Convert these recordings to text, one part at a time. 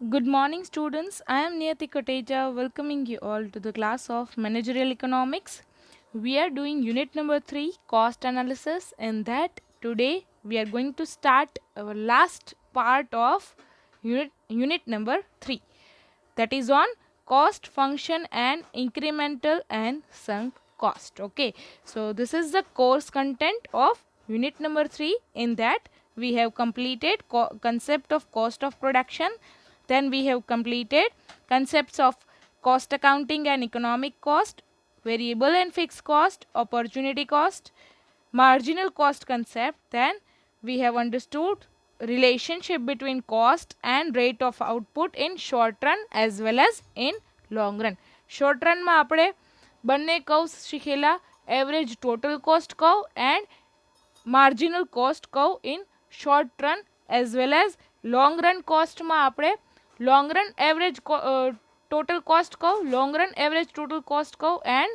Good morning, students. I am Niyati Koteja, welcoming you all to the class of Managerial Economics. We are doing unit number 3, cost analysis, and that today we are going to start our last part of unit number 3, that is on cost function and incremental and sunk cost. Okay, so this is the course content of unit number 3. In that we have completed concept of cost of production, then we have completed concepts of cost accounting and economic cost, variable and fixed cost, opportunity cost, marginal cost concept. Then we have understood relationship between cost and rate of output in short run as well as in long run. Short run માં આપણે બંને curves શીખેલા, average total cost curve and marginal cost curve in short run as well as long run cost માં આપણે long run average total cost curve, long run average total cost curve and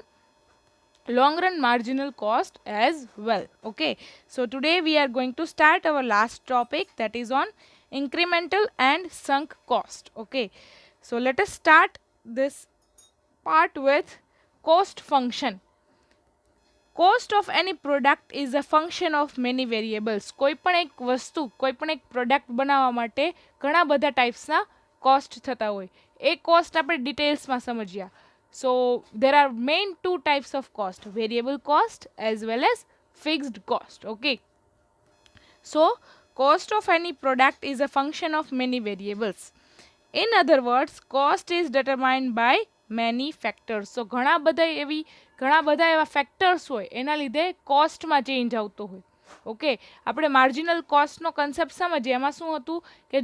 long run marginal cost as well. Okay, so today we are going to start our last topic, that is on incremental and sunk cost. Okay, so let us start this part with cost function. Cost of any product is a function of many variables. કોઈ પણ એક વસ્તુ, કોઈ પણ એક product બનાવવા માટે ઘણા બધા ટાઈપ્સના કોસ્ટ થતા હોય. એ કોસ્ટ આપણે ડિટેલ્સમાં સમજ્યા. So there are main two types of cost, variable cost as well as fixed cost. Okay, so cost of any product is a function of many variables. In other words, cost is determined by many factors. So ઘણા બધા એવા factors હોય એના લીધે કોસ્ટમાં change આવતો હોય. Okay, આપણે marginal કોસ્ટનો concept સમજીએ. એમાં શું હતું કે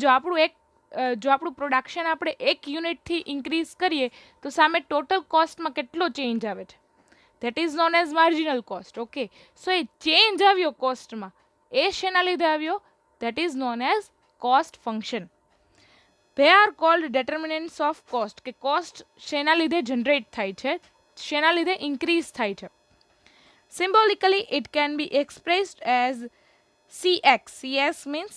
જો આપણું પ્રોડક્શન આપણે 1 યુનિટથી ઇન્ક્રીઝ કરીએ તો સામે ટોટલ કોસ્ટમાં કેટલો ચેન્જ આવે છે, that is known as marginal cost. Okay, so A change આવ્યો કોસ્ટમાં, એ શેના લીધે આવ્યો, that is known as cost function. They are called determinants of cost, કે કોસ્ટ શેના લીધે જનરેટ થાય છે, શેના લીધે ઇન્ક્રીઝ થાય છે. Symbolically it can be expressed as CX. CX means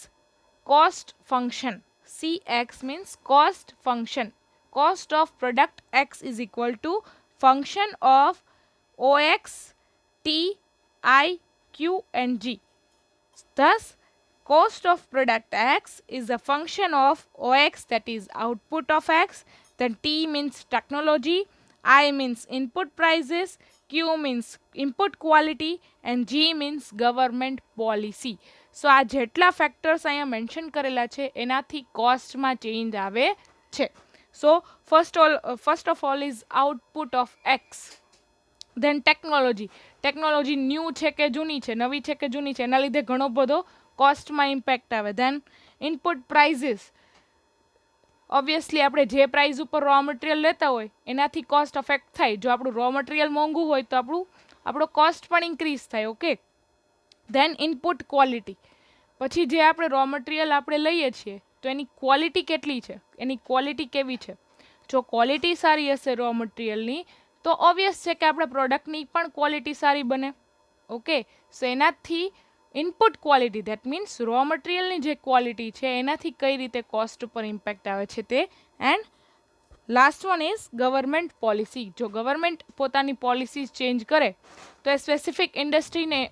cost function. CX means cost function. Cost of product X is equal to function of OX, T, I, Q and G. Thus cost of product X is a function of OX, that is output of X, then T means technology, I means input prices, Q means input quality and G means government policy. So આ જેટલા factors અહીંયા mention કરેલા છે એનાથી કોસ્ટમાં change આવે છે. So first of all is output of x. Then technology new છે કે જૂની છે, નવી છે કે જૂની છે, એના લીધે ઘણો બધો કોસ્ટમાં ઇમ્પેક્ટ આવે. દેન ઇનપુટ પ્રાઇઝીસ, ઓબ્વિયસલી આપણે જે પ્રાઇઝ ઉપર રો મટીરિયલ લેતા હોય એનાથી કોસ્ટ અફેક્ટ થાય. જો આપણું રો મટીરિયલ મોંઘું હોય તો આપણો કોસ્ટ પણ ઇન્ક્રીઝ થાય. ઓકે, દેન ઇનપુટ ક્વોલિટી, પછી જે આપણે રો મટીરિયલ આપણે લઈએ છીએ તો એની ક્વોલિટી કેટલી છે, એની ક્વોલિટી કેવી છે. જો ક્વોલિટી સારી હશે રો મટીરિયલની તો ઓબ્વિયસ છે કે આપણા પ્રોડક્ટની પણ ક્વોલિટી સારી બને. ઓકે, સો એનાથી input quality, that means raw મટીરિયલની જે ક્વોલિટી છે એનાથી કઈ રીતે કોસ્ટ ઉપર ઇમ્પેક્ટ આવે છે તે. And last one is government policy. જો ગવર્મેન્ટ પોતાની પોલિસીઝ ચેન્જ કરે તો એ સ્પેસિફિક ઇન્ડસ્ટ્રીને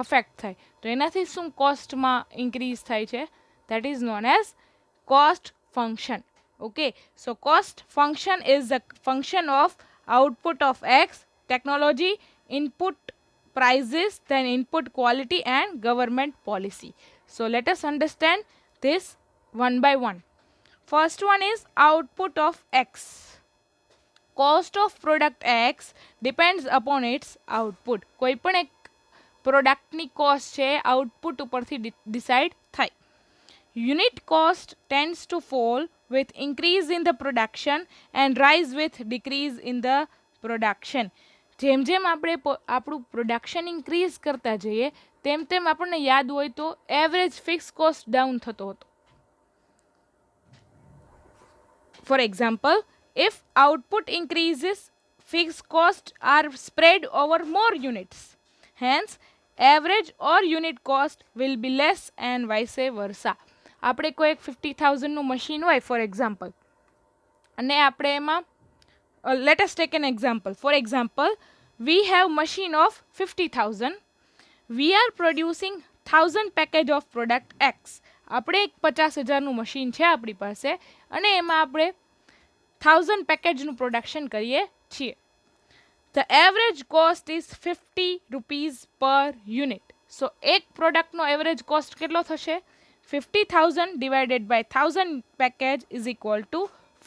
અફેક્ટ થાય, તો એનાથી શું કોસ્ટમાં ઇન્ક્રીઝ થાય છે, that is known as cost function. Okay, so cost function is the function of output of X, technology, input prices, then input quality and government policy. So let us understand this one by one. First one is output of X. Cost of product X depends upon its output. કોઈ પણ એક પ્રોડક્ટની cost છે output ઉપરથી decide થાય. Unit cost tends to fall with increase in the production and rise with decrease in the production. જેમ જેમ આપણે આપણું પ્રોડક્શન ઇન્ક્રીઝ કરતા જઈએ તેમ તેમ આપણને યાદ હોય તો એવરેજ ફિક્સ કોસ્ટ ડાઉન થતો હતો. For example, if output increases, fixed costs are spread over more units. Hence, average or unit cost will be less and vice versa. આપણે કોઈ એક 50,000નું મશીન હોય ફોર એક્ઝામ્પલ, અને આપણે એમાં let us take an example. For example, we have machine of 50,000. We are producing 1,000 package of product X. આપણે એક 50,000નું machine છે આપણી પાસે અને એમાં આપણે 1,000 પેકેજનું પ્રોડક્શન કરીએ છીએ. The average cost is 50 rupees per unit. So એક પ્રોડક્ટનો એવરેજ કોસ્ટ કેટલો થશે? 50,000 divided by 1,000 package is equal to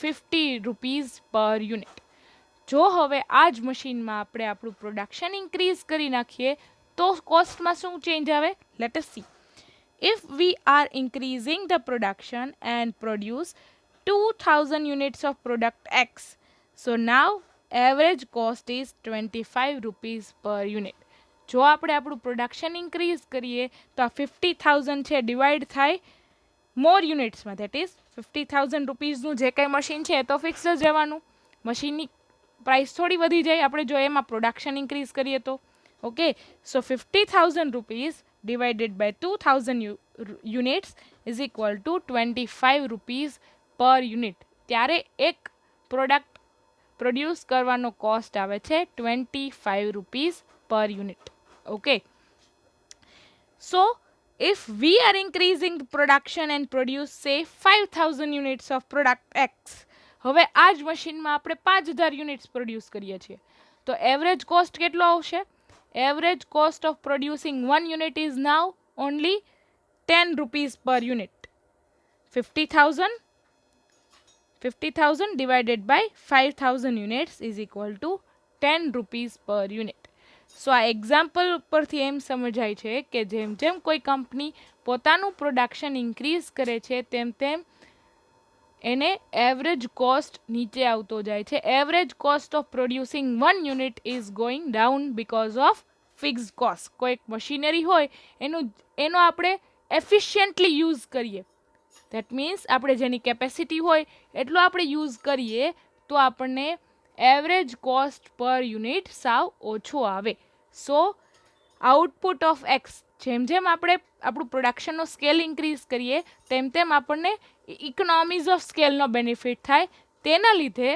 50 rupees per unit. જો હવે આ જ મશીનમાં આપણે આપણું પ્રોડક્શન ઇન્ક્રીઝ કરી નાખીએ તો કોસ્ટમાં શું ચેન્જ આવે? Let S C. If we are increasing the production and produce 2,000 units of product X, so now average cost is 25 rupees per unit. જો આપણે આપણું પ્રોડક્શન ઇન્ક્રીઝ કરીએ તો આ 50,000 છે ડિવાઈડ થાય મોર યુનિટ્સમાં, દેટ ઇઝ 50,000 રૂપીઝનું જે કંઈ મશીન છે એ તો ફિક્સ જ રહેવાનું. મશીનની પ્રાઇસ થોડી વધી જાય આપણે જો એમાં પ્રોડક્શન ઇન્ક્રીઝ કરીએ તો. Okay, so 50,000 rupees divided by 2,000 units is equal to 25 rupees per unit. ત્યારે એક પ્રોડક્ટ પ્રોડ્યુસ કરવાનો કોસ્ટ આવે છે 25 rupees per unit. Okay, so if we are increasing the production and produce say 5,000 units of product X, હવે આ જ મશીનમાં આપણે 5,000 યુનિટ્સ પ્રોડ્યુસ કરીએ છીએ તો એવરેજ કોસ્ટ કેટલો આવશે? Average cost of producing one unit is now only 10 rupees per unit. 50,000 divided by 5,000 units is equal to 10 rupees per unit. So આ એક્ઝામ્પલ ઉપરથી એમ સમજાય છે કે જેમ જેમ કોઈ કંપની પોતાનું પ્રોડક્શન ઇન્ક્રીઝ કરે છે તેમ તેમ એને એવરેજ કોસ્ટ નીચે આવતો જાય છે. Average cost of producing one unit is going down because of fixed cost. કોઈક મશીનરી હોય એનો આપણે એફિશિયન્ટલી યુઝ કરીએ, દેટ મીન્સ આપણે જેની કેપેસિટી હોય એટલો આપણે યુઝ કરીએ તો આપણને એવરેજ કોસ્ટ પર યુનિટ સાવ ઓછો આવે. સો આઉટપુટ ઓફ એક્સ, જેમ જેમ આપણે આપણું પ્રોડક્શનનો સ્કેલ ઇન્ક્રીઝ કરીએ તેમ તેમ આપણને ઇકોનોમીઝ ઓફ સ્કેલનો બેનિફિટ થાય, તેના લીધે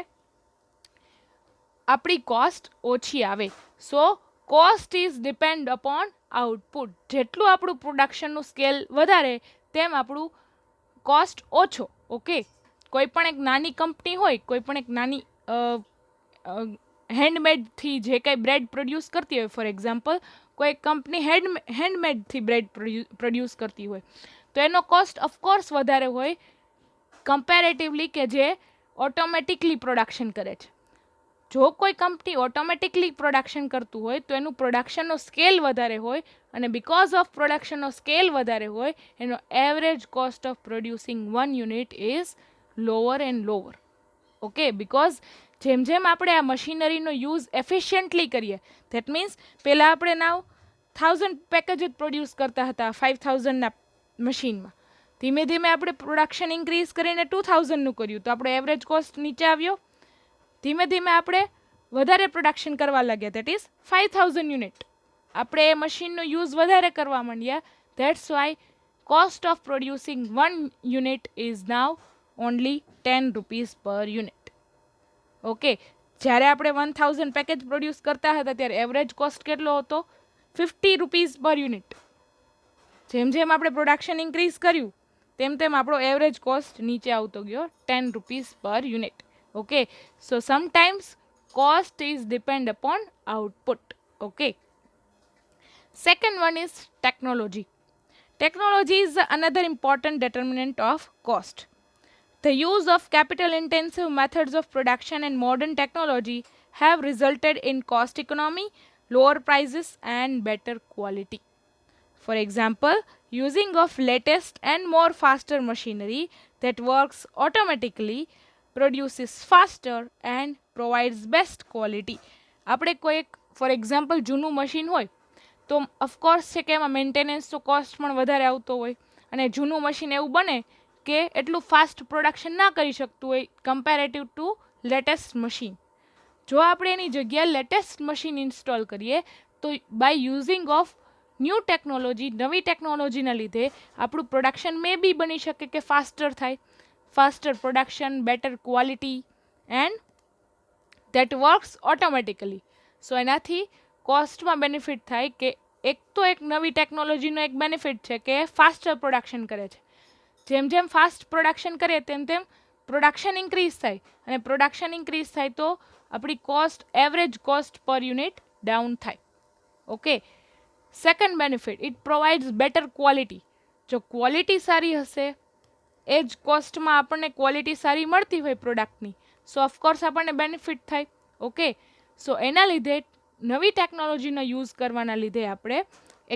આપણી કોસ્ટ ઓછી આવે. So cost is depend upon output. જેટલું આપણું પ્રોડક્શનનું સ્કેલ વધારે તેમ આપણું કોસ્ટ ઓછો. ઓકે, કોઈ પણ એક નાની કંપની હોય, કોઈ પણ એક નાની હેન્ડમેડથી જે કંઈ બ્રેડ પ્રોડ્યુસ કરતી હોય, ફોર એક્ઝામ્પલ કોઈ કંપની હેન્ડમેડથી બ્રેડ પ્રોડ્યુસ કરતી હોય તો એનો કોસ્ટ ઓફકોર્સ વધારે હોય કમ્પેરેટિવલી કે જે ઓટોમેટિકલી પ્રોડક્શન કરે છે. જો કોઈ કંપની ઓટોમેટિકલી પ્રોડક્શન કરતું હોય તો એનું પ્રોડક્શનનો સ્કેલ વધારે હોય અને બીકોઝ ઓફ પ્રોડક્શનનો સ્કેલ વધારે હોય એનો average cost of producing one unit is lower and lower. Okay, because જેમ જેમ આપણે આ મશીનરીનો યુઝ એફિશિયન્ટલી કરીએ, ધેટ મીન્સ પહેલાં આપણે નાવ 1,000 પેકેજ જ પ્રોડ્યુસ કરતા હતા 5,000ના મશીનમાં, ધીમે ધીમે આપણે પ્રોડક્શન ઇન્ક્રીઝ કરીને 2,000નું કર્યું તો આપણો એવરેજ કોસ્ટ નીચે આવ્યો. ધીમે ધીમે આપણે વધારે પ્રોડક્શન કરવા લાગ્યા, દેટ ઇઝ 5,000 યુનિટ. આપણે એ મશીનનો યુઝ વધારે કરવા માંડ્યા, that's why cost of producing one unit is now only 10 rupees પર યુનિટ. ઓકે, જ્યારે આપણે 1,000 પેકેજ પ્રોડ્યુસ કરતા હતા ત્યારે એવરેજ કોસ્ટ કેટલો હતો? 50 રૂપીઝ પર યુનિટ. જેમ જેમ આપણે પ્રોડક્શન ઇન્ક્રીઝ કર્યું તેમ તેમ આપણો એવરેજ કોસ્ટ નીચે આવતો ગયો 10 રૂપીઝ પર unit. Okay, so sometimes cost is depend upon output. Okay, second one is technology. Technology is another important determinant of cost. The use of capital intensive methods of production and modern technology have resulted in cost economy, lower prices and better quality. For example, using of latest and more faster machinery that works automatically produces faster and provides best quality. આપણે કોઈ for example જૂનું machine હોય તો of course છે કે એમાં મેન્ટેનન્સનો cost પણ વધારે આવતો હોય અને જૂનું મશીન એવું બને કે એટલું ફાસ્ટ પ્રોડક્શન ના કરી શકતું હોય કમ્પેરેટિવ ટુ લેટેસ્ટ મશીન. જો આપણે એની જગ્યાએ લેટેસ્ટ મશીન ઇન્સ્ટોલ કરીએ તો by using of new technology, નવી ટેકનોલોજીના લીધે આપણું પ્રોડક્શન મે બી બની શકે કે ફાસ્ટર થાય, faster production, better quality, and that works automatically. So એનાથી કોસ્ટમાં બેનિફિટ થાય કે એક તો એક નવી ટેકનોલોજીનો એક બેનિફિટ છે કે ફાસ્ટર પ્રોડક્શન કરે છે. જેમ જેમ ફાસ્ટ પ્રોડક્શન કરીએ તેમ તેમ પ્રોડક્શન ઇન્ક્રીઝ થાય, અને પ્રોડક્શન ઇન્ક્રીઝ થાય તો આપણી cost, average cost per unit down થાય. Okay. Second benefit, it provides better quality. જો ક્વોલિટી સારી હશે, એ જ કોસ્ટમાં આપણને ક્વોલિટી સારી મળતી હોય પ્રોડક્ટની, સો ઓફકોર્સ આપણને બેનિફિટ થાય. ઓકે. સો એના લીધે નવી ટેકનોલોજીનો યુઝ કરવાના લીધે આપણે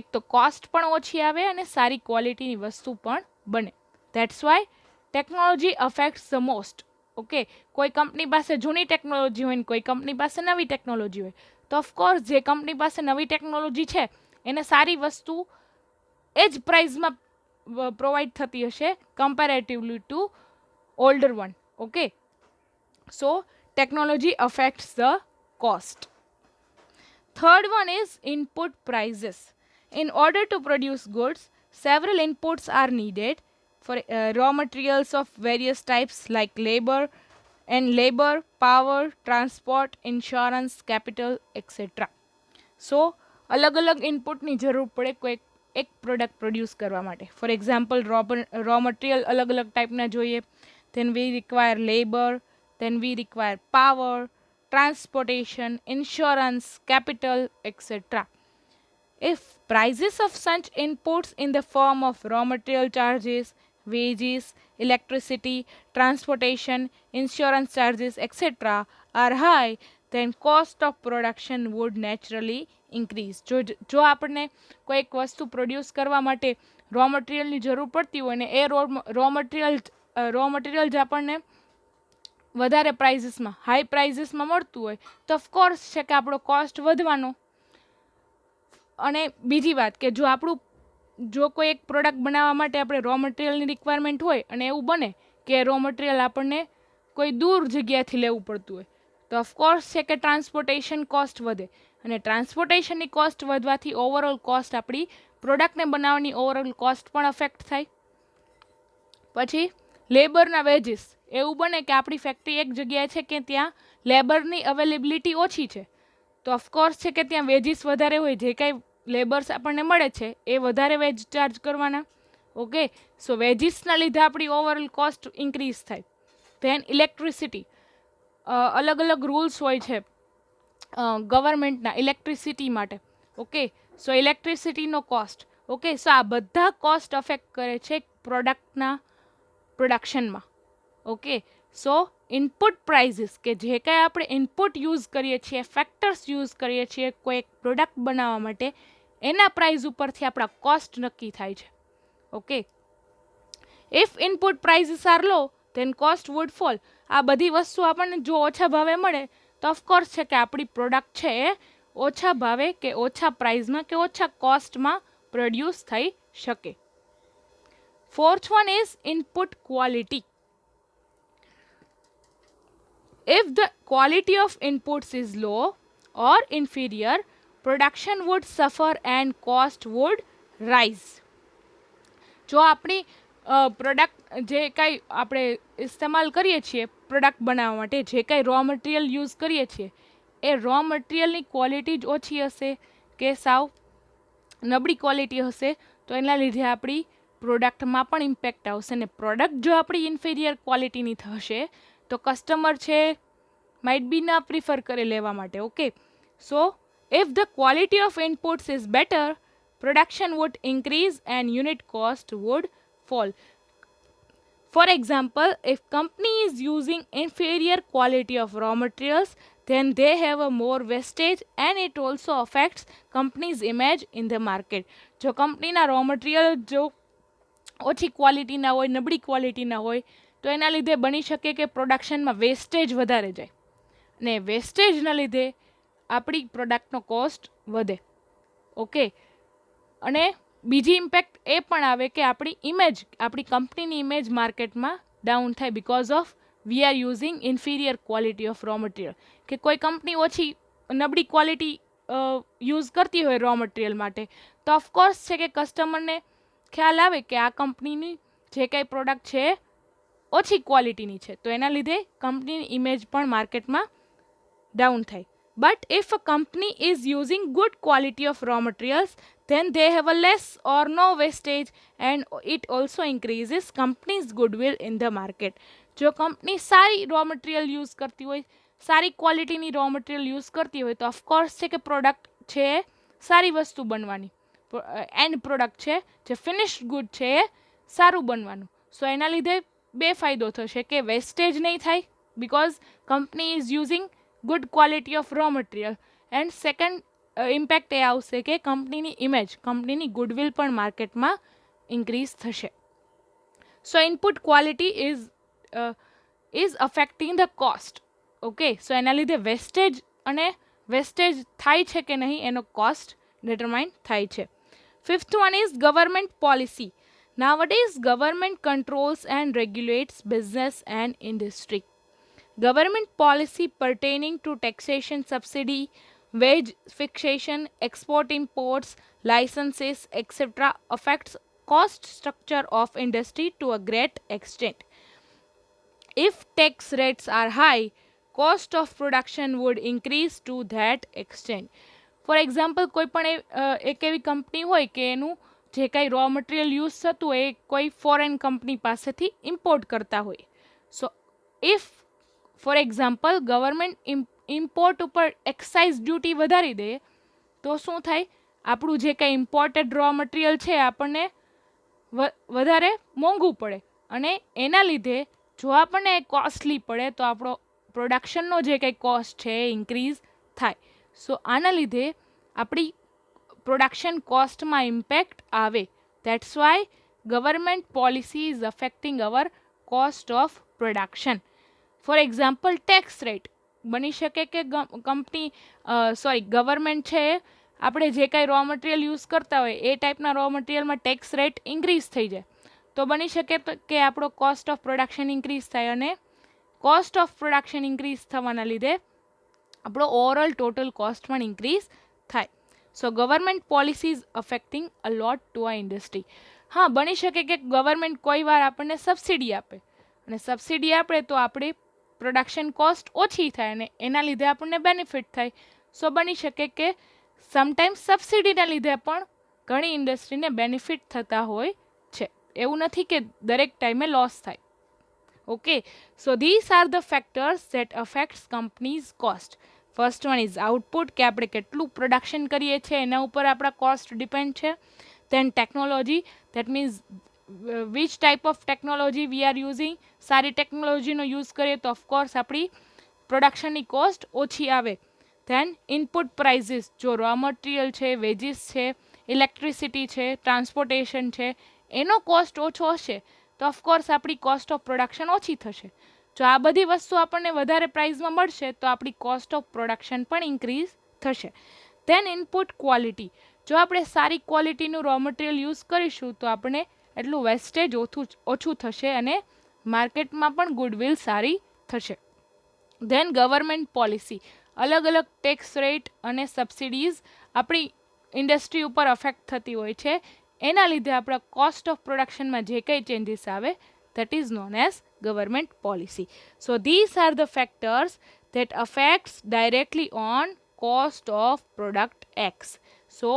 એક તો કોસ્ટ પણ ઓછી આવે અને સારી ક્વોલિટીની વસ્તુ પણ બને. That's why technology affects the most. Okay. કોઈ કંપની પાસે જૂની ટેકનોલોજી હોય ને કોઈ કંપની પાસે નવી ટેકનોલોજી હોય, તો ઓફકોર્સ જે કંપની પાસે નવી ટેકનોલોજી છે એને સારી વસ્તુ એ જ પ્રાઇઝમાં પ્રોવાઈડ થતી હશે comparatively to older one. Okay. So technology affects the cost. Third one is input prices. In order to produce goods, several inputs are needed for raw materials of various types like labor, power, transport, insurance, capital, etc. So અલગ અલગ ઇનપુટની જરૂર પડે કોઈ એક product produce કરવા માટે. For example raw material અલગ અલગ ટાઈપના જોઈએ. then we require labor, then we require power, transportation, insurance, capital, etc. If prices of such inputs in the form of raw material charges, wages, electricity, transportation, insurance charges, etc. are high, then cost of production would naturally increase. જો આપણને કોઈ એક વસ્તુ produce કરવા માટે row મટીરિયલની જરૂર પડતી હોય ને એ રો મટીરિયલ જ આપણને વધારે પ્રાઇઝીસમાં, હાઈ પ્રાઇઝીસમાં મળતું હોય તો ઓફકોર્સ છે કે આપણો કોસ્ટ વધવાનો. અને બીજી વાત કે જો કોઈ એક પ્રોડક્ટ બનાવવા માટે આપણે રો મટીરિયલની રિક્વાયરમેન્ટ હોય અને એવું બને કે રો મટીરિયલ આપણને કોઈ દૂર જગ્યાથી લેવું પડતું હોય, તો ઓફકોર્સ છે કે ટ્રાન્સપોર્ટેશન કોસ્ટ વધે, અને ટ્રાન્સપોર્ટેશનની કોસ્ટ વધવાથી ઓવરઓલ કોસ્ટ આપણી પ્રોડક્ટને બનાવવાની ઓવરઓલ કોસ્ટ પણ અફેક્ટ થાય. પછી લેબરના વેજીસ, એવું બને કે આપણી ફેક્ટરી એક જગ્યાએ છે કે ત્યાં લેબરની અવેલેબિલિટી ઓછી છે, તો ઓફકોર્સ છે કે ત્યાં વેજીસ વધારે હોય, જે કાંઈ લેબર્સ આપણને મળે છે એ વધારે વેજ ચાર્જ કરવાના. ઓકે. સો વેજીસના લીધે આપણી ઓવરઓલ કોસ્ટ ઇન્ક્રીઝ થાય. ધેન ઇલેક્ટ્રિસિટી, અલગ અલગ રૂલ્સ હોય છે ગવર્મેન્ટના ઇલેક્ટ્રિસિટી માટે. ઓકે. સો ઇલેક્ટ્રિસિટીનો કોસ્ટ. ઓકે. સો આ બધા કોસ્ટ અફેક્ટ કરે છે પ્રોડક્ટના પ્રોડક્શનમાં. ઓકે. સો ઇનપુટ પ્રાઇઝીસ કે જે કાંઈ આપણે ઇનપુટ યુઝ કરીએ છીએ, ફેક્ટર્સ યુઝ કરીએ છીએ કોઈ એક પ્રોડક્ટ બનાવવા માટે, એના પ્રાઇઝ ઉપરથી આપણા કોસ્ટ નક્કી થાય છે. Okay. If input prices are low then cost would fall. આ બધી વસ્તુ આપણને જો ઓછા ભાવે મળે તો ઓફકોર્સ છે કે આપણી પ્રોડક્ટ છે એ ઓછા ભાવે કે ઓછા પ્રાઇઝમાં કે ઓછા કોસ્ટમાં પ્રોડ્યુસ થઈ શકે. Fourth one is input quality. If the quality of inputs is low or inferior, production would suffer and cost would rise. જો આપણી પ્રોડક્ટ જે કાંઈ આપણે ઇસ્તેમાલ કરીએ છીએ પ્રોડક્ટ બનાવવા માટે, જે કાંઈ રો મટીરિયલ યુઝ કરીએ છીએ, એ રો મટીરિયલની ક્વોલિટી જ ઓછી હશે કે સાવ નબળી ક્વોલિટી હશે તો એના લીધે આપણી પ્રોડક્ટમાં પણ ઇમ્પેક્ટ આવશે. ને પ્રોડક્ટ જો આપણી ઇન્ફિરિયર ક્વોલિટીની થશે તો કસ્ટમર છે માઇટ બી ના પ્રિફર કરે લેવા માટે. Okay. So if the quality of inputs is better, production would increase and unit cost would fall. For example, if company is using inferior quality of raw materials, then they have a more wastage and it also affects company's image in the market. જો કંપનીના raw material જો ઓછી ક્વોલિટીના હોય, નબળી ક્વોલિટીના હોય, તો એના લીધે બની શકે કે પ્રોડક્શનમાં વેસ્ટેજ વધારે જાય, ને વેસ્ટેજના લીધે આપણી પ્રોડક્ટનો કોસ્ટ વધે. ઓકે. અને બીજી ઇમ્પેક્ટ એ પણ આવે કે આપણી ઇમેજ, આપણી કંપનીની ઇમેજ માર્કેટમાં ડાઉન થાય because of we are using inferior quality of raw material. કે કોઈ કંપની ઓછી નબળી ક્વોલિટી યુઝ કરતી હોય રો મટીરિયલ માટે, તો ઓફકોર્સ છે કે કસ્ટમરને ખ્યાલ આવે કે આ કંપનીની જે કાંઈ પ્રોડક્ટ છે ઓછી ક્વોલિટીની છે, તો એના લીધે કંપનીની ઇમેજ પણ માર્કેટમાં ડાઉન થાય. But if a company is using good quality of raw materials, then they have a less or no wastage and it also increases company's goodwill in the market. જો કંપની સારી raw material use કરતી હોય, સારી ક્વોલિટીની raw material use કરતી હોય, તો of course છે કે પ્રોડક્ટ છે એ સારી વસ્તુ બનવાની, એન્ડ પ્રોડક્ટ છે જે ફિનિશ્ડ ગુડ છે એ સારું બનવાનું. સો એના લીધે બે ફાયદો થશે કે વેસ્ટેજ નહીં થાય because company is using good quality of raw material, and second impact એ આવશે કે કંપનીની ઇમેજ, કંપનીની ગુડવિલ પણ માર્કેટમાં ઇન્ક્રીઝ થશે. So input quality is affecting the cost. Okay, so એના લીધે વેસ્ટેજ થાય છે કે નહીં એનો કોસ્ટ ડિટરમાઇન થાય છે. Fifth one is government policy. Nowadays, government controls and regulates business and industry. Government policy pertaining to taxation, subsidy, wage fixation, export imports, licenses, etc. affects cost structure of industry to a great extent. If tax rates are high, cost of production would increase to that extent. For example, કોઈ પણ એક એવી company હોય કે એનું જે કાંઈ raw material use થતું હોય એ કોઈ ફોરેન કંપની પાસેથી ઇમ્પોર્ટ કરતા હોય. સો if for example government import ઉપર એક્સાઇઝ ડ્યુટી વધારી દે તો શું થાય, આપણું જે કાંઈ ઇમ્પોર્ટેડ રો મટીરિયલ છે આપણને વધારે મોંઘું પડે, અને એના લીધે જો આપણને કોસ્ટલી પડે તો આપણો પ્રોડક્શનનો જે કંઈ કોસ્ટ છે એ ઇન્ક્રીઝ થાય. સો આના લીધે આપણી પ્રોડક્શન કોસ્ટમાં ઇમ્પેક્ટ આવે. That's why government policy is affecting our cost of production. For example tax rate બની શકે કે ગવર્મેન્ટ છે આપણે જે કાંઈ રો મટીરિયલ યુઝ કરતા હોય એ ટાઈપના રો મટીરિયલમાં ટેક્સ રેટ ઇન્ક્રીઝ થઈ જાય, તો બની શકે કે આપણો કોસ્ટ ઓફ પ્રોડક્શન ઇન્ક્રીઝ થાય, અને કોસ્ટ ઓફ પ્રોડક્શન ઇન્ક્રીઝ થવાના લીધે આપણો ઓવરઓલ ટોટલ કોસ્ટ પણ ઇન્ક્રીઝ થાય. So government policy is affecting a lot to આ ઇન્ડસ્ટ્રી. હા, બની શકે કે ગવર્મેન્ટ કોઈ વાર આપણને સબસિડી આપે, અને સબસિડી આપે તો આપણી પ્રોડક્શન કોસ્ટ ઓછી થાય અને એના લીધે આપણને બેનિફિટ થાય. સો બની શકે કે સમટાઈમ્સ સબસિડીના લીધે પણ ઘણી ઇન્ડસ્ટ્રીને બેનિફિટ થતા હોય છે, એવું નથી કે દરેક ટાઈમે લોસ થાય. Okay, so this are the factors that affects companies cost. First one is output, કે આપણે કેટલું પ્રોડક્શન કરીએ છીએ એના ઉપર આપણા કોસ્ટ ડિપેન્ડ છે. Then technology, that means which type of technology we are using. સારી ટેકનોલોજીનો યુઝ કરીએ તો ઓફકોર્સ આપણી પ્રોડક્શનની કોસ્ટ ઓછી આવે. ધેન ઇનપુટ પ્રાઇઝીસ, જો રો મટીરિયલ છે, વેજીસ છે, ઇલેક્ટ્રિસિટી છે, ટ્રાન્સપોર્ટેશન છે, એનો કોસ્ટ ઓછો હશે તો ઓફકોર્સ આપણી કોસ્ટ ઓફ પ્રોડક્શન ઓછી થશે. જો આ બધી વસ્તુ આપણને વધારે પ્રાઇઝમાં મળશે તો આપણી કોસ્ટ ઓફ પ્રોડક્શન પણ ઇન્ક્રીઝ થશે. ધેન ઇનપુટ ક્વોલિટી, જો આપણે સારી ક્વોલિટીનું રો મટીરિયલ યુઝ કરીશું તો આપણે એટલું વેસ્ટેજ ઓછું થશે અને માર્કેટમાં પણ ગુડવિલ સારી થશે. ધેન ગવર્મેન્ટ પોલિસી, અલગ અલગ ટેક્સ રેટ અને સબસિડીઝ આપણી ઇન્ડસ્ટ્રી ઉપર અફેક્ટ થતી હોય છે, એના લીધે આપણા કોસ્ટ ઓફ પ્રોડક્શનમાં જે કંઈ ચેન્જીસ આવે that is known as government policy. So these are the factors that affects directly on cost of product X. So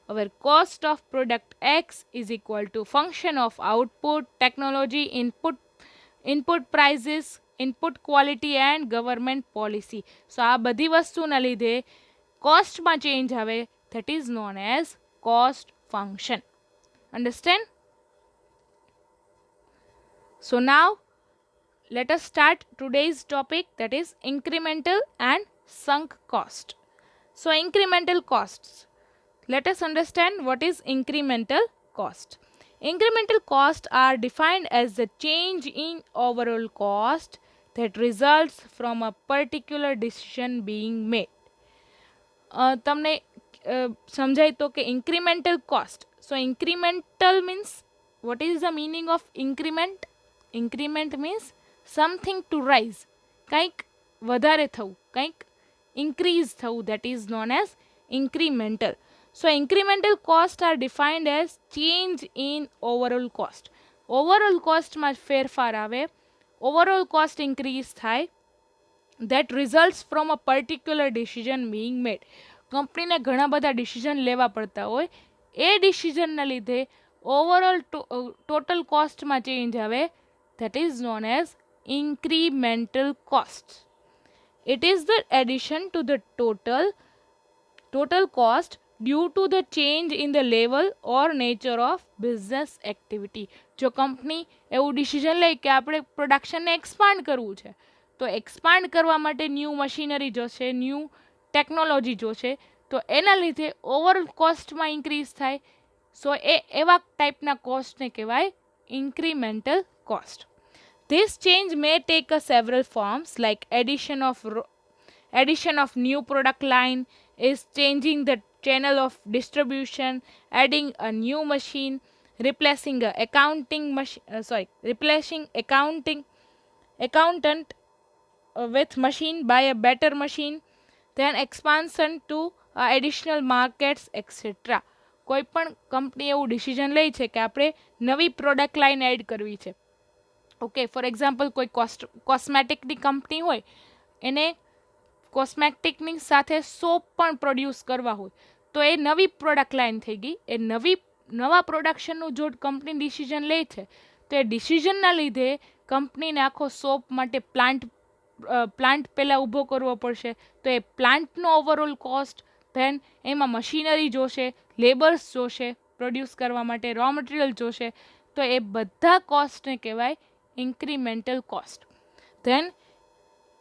our cost of product X is equal to function of output, technology, input prices, input quality and government policy. So આ બધી વસ્તુના લીધે કોસ્ટમાં change આવે, that is known as cost function. Understand? So now let us start today's topic, that is incremental and sunk cost. So incremental costs. Let us understand what is incremental cost. Incremental costs are defined as the change in overall cost that results from a particular decision being made. તમને સમજાય તો કે incremental cost. So incremental means, what is the meaning of increment? Increment means something to rise, કંઈક વધારે થવું, કંઈક increase થવું, that is known as incremental. So incremental costs are defined as change in overall cost. Overall cost માં ફેરફાર આવે, overall cost increase થાય that results from a particular decision being made. કંપનીને ઘણા બધા ડિસિઝન લેવા પડતા હોય, એ ડિસિઝનના લીધે ઓવરઓલ ટોટલ કોસ્ટમાં ચેન્જ આવે, that is known as incremental cost. It is the addition to the total cost due to the change in the level or nature of business activity. જો company એવું decision લે કે આપણે પ્રોડક્શનને expand કરવું છે, તો expand કરવા માટે ન્યૂ મશીનરી જોશે, ન્યૂ ટેકનોલોજી જોશે, તો એના લીધે ઓવરઓલ કોસ્ટમાં ઇન્ક્રીઝ થાય. સો એવા ટાઈપના કોસ્ટને કહેવાય incremental cost. This change may take a several forms like addition of new product line, is changing the channel of distribution, adding a new machine, replacing accountant with machine by a better machine, then expansion to additional markets, etc. કોઈ પણ company એવું decision લે છે કે આપણે નવી product line add કરવી છે. ઓકે, ફોર એક્ઝામ્પલ કોઈ કોસ્મેટિકની કંપની હોય, એને કોસ્મેટિકની સાથે સોપ પણ પ્રોડ્યુસ કરવા હોય, તો એ નવી પ્રોડક્ટ લાઇન થઈ ગઈ. એ નવા પ્રોડક્શનનું જો કંપની ડિસિઝન લે છે, તો એ ડિસિઝનના લીધે કંપનીને આખો સોપ માટે પ્લાન્ટ પહેલાં ઊભો કરવો પડશે, તો એ પ્લાન્ટનો ઓવરઓલ કોસ્ટ, ધેન એમાં મશીનરી જોશે, લેબર્સ જોશે પ્રોડ્યુસ કરવા માટે, રો મટીરિયલ જોશે, તો એ બધા કોસ્ટને કહેવાય incremental cost. Then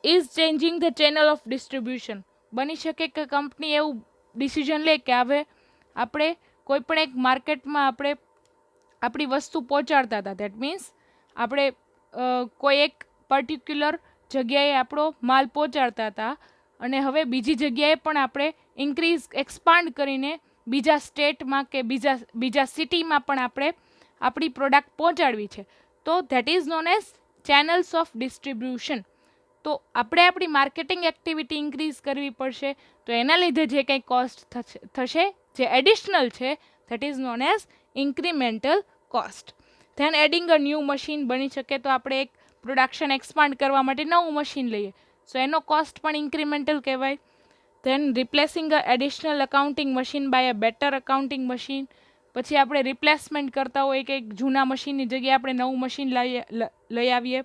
is changing the channel of distribution. બની શકે કે કંપની એવું ડિસિઝન લે કે હવે આપણે કોઈ પણ એક માર્કેટમાં આપણે આપણી વસ્તુ પહોંચાડતા હતા, દેટ મીન્સ આપણે કોઈ એક પર્ટિક્યુલર જગ્યાએ આપણો માલ પહોંચાડતા હતા, અને હવે બીજી જગ્યાએ પણ આપણે એક્સપાન્ડ કરીને બીજા સ્ટેટમાં કે બીજા સિટીમાં પણ આપણે આપણી પ્રોડક્ટ પહોંચાડવી છે, તો that is known as channels of distribution. તો આપણે આપણી માર્કેટિંગ એક્ટિવિટી ઇન્ક્રીઝ કરવી પડશે, તો એના લીધે જે કંઈ કોસ્ટ થશે જે એડિશનલ છે, that is known as incremental cost. Then adding a new machine. બની શકે તો આપણે એક પ્રોડક્શન એક્સપાન્ડ કરવા માટે નવું મશીન લઈએ, સો એનો કોસ્ટ પણ ઇન્ક્રીમેન્ટલ કહેવાય. Then replacing a additional accounting machine by a better accounting machine. પછી આપણે રિપ્લેસમેન્ટ કરતા હોય કે જૂના મશીનની જગ્યાએ આપણે નવું મશીન લઈ આવીએ.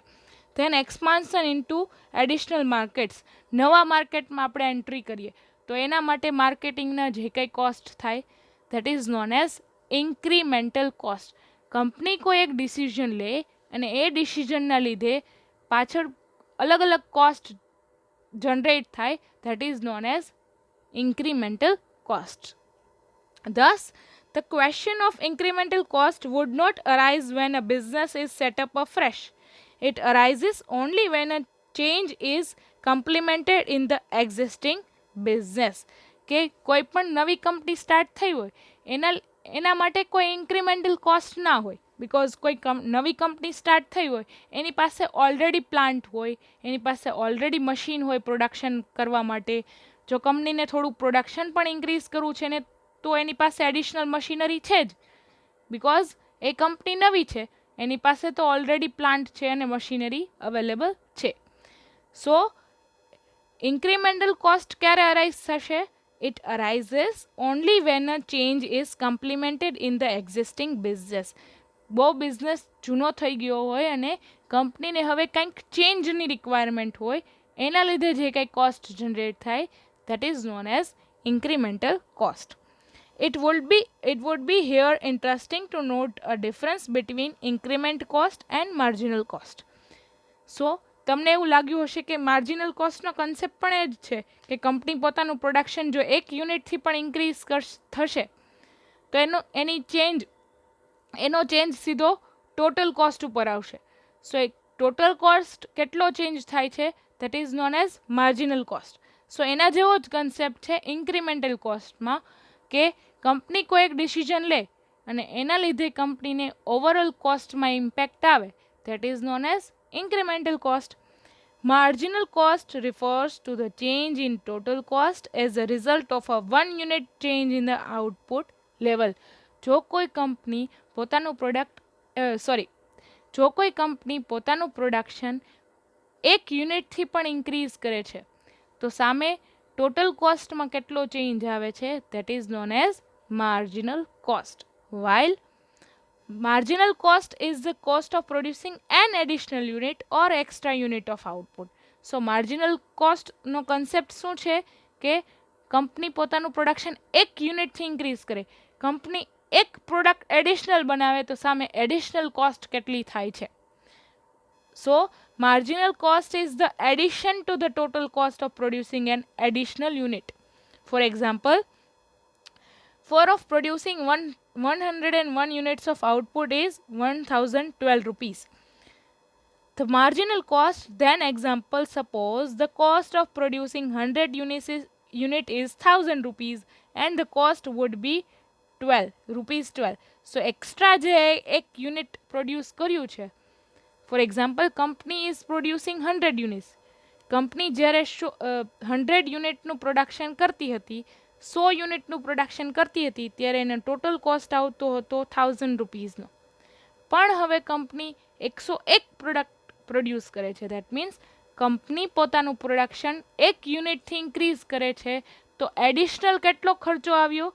Then expansion into additional markets. નવા માર્કેટમાં આપણે એન્ટ્રી કરીએ, તો એના માટે માર્કેટિંગના જે કંઈ કોસ્ટ થાય, that is known as incremental cost. Company કોઈ એક ડિસિઝન લે અને એ ડિસિઝનના લીધે પાછળ અલગ અલગ કોસ્ટ જનરેટ થાય, that is known as incremental cost. Thus, the question of incremental cost would not arise when a business is set up afresh. It arises only when a change is complemented in the existing business. કે કોઈ પણ નવી company start થઈ હોય, એના માટે કોઈ incremental cost ના હોય, બિકોઝ કોઈ નવી કંપની સ્ટાર્ટ થઈ હોય, એની પાસે ઓલરેડી પ્લાન્ટ હોય, એની પાસે ઓલરેડી મશીન હોય પ્રોડક્શન કરવા માટે. જો કંપનીને થોડું પ્રોડક્શન પણ ઇન્ક્રીઝ કરવું છે ને, તો એની પાસે એડિશનલ મશીનરી છે જ, બિકોઝ એ કંપની નવી છે, એની પાસે તો ઓલરેડી પ્લાન્ટ છે અને મશીનરી અવેલેબલ છે. સો ઇન્ક્રીમેન્ટલ કોસ્ટ ક્યારે અરાઇઝ થશે? It arises only when a change is complemented in the existing business. બહુ બિઝનેસ જૂનો થઈ ગયો હોય અને કંપનીને હવે કંઈક ચેન્જની રિક્વાયરમેન્ટ હોય, એના લીધે જે કંઈ કોસ્ટ જનરેટ થાય, that is known as incremental cost. It would be here interesting to note a difference between increment cost and marginal cost. So તમને એવું લાગ્યું હશે કે માર્જિનલ કોસ્ટનો કન્સેપ્ટ પણ એ જ છે કે કંપની પોતાનું પ્રોડક્શન જો એક યુનિટથી પણ ઇન્ક્રીઝ થશે, તો એનો ચેન્જ સીધો ટોટલ કોસ્ટ ઉપર આવશે. સો એક ટોટલ કોસ્ટ કેટલો ચેન્જ થાય છે, that is known as marginal cost. So એના જેવો જ કન્સેપ્ટ છે ઇન્ક્રીમેન્ટલ કોસ્ટમાં, કે કંપની કોઈ એક ડિસિઝન લે અને એના લીધે કંપનીને ઓવરઓલ કોસ્ટમાં ઇમ્પેક્ટ આવે, that is known as incremental cost. Marginal cost refers to the change in total cost as a result of a 1 unit change in the output level. જો જો કોઈ કંપની પોતાનું પ્રોડક્શન 1 યુનિટથી પણ ઇન્ક્રીઝ કરે છે તો સામે ટોટલ કોસ્ટમાં કેટલો ચેન્જ આવે છે, that is known as marginal cost. While marginal cost is the cost of producing an additional unit or extra unit of output. So marginal cost no concept શું છે કે કંપની પોતાનું પ્રોડક્શન 1 યુનિટથી increase કરે, company એક product additional બનાવે તો સામે એડિશનલ કોસ્ટ કેટલી થાય છે. So marginal cost is the addition to the total cost of producing an additional unit. For example, for of producing 101 units of output is 1012 rupees. The marginal cost, then example, suppose the cost of producing 100 unit is 1000 rupees and the cost would be 12 rupees 12. So extra જે એક unit produce કર્યું છે, for example company is producing 100 units, company જ્યારે 100 યુનિટનું production કરતી હતી, 100 યુનિટનું production કરતી હતી ત્યારે એને ટોટલ કોસ્ટ આવતો હતો 1000 રૂપીઝનો. પણ હવે કંપની 101 પ્રોડક્ટ પ્રોડ્યુસ કરે છે, ધેટ મીન્સ કંપની પોતાનું પ્રોડક્શન 1 યુનિટથી ઇન્ક્રીઝ કરે છે તો એડિશનલ કેટલો ખર્ચો આવ્યો,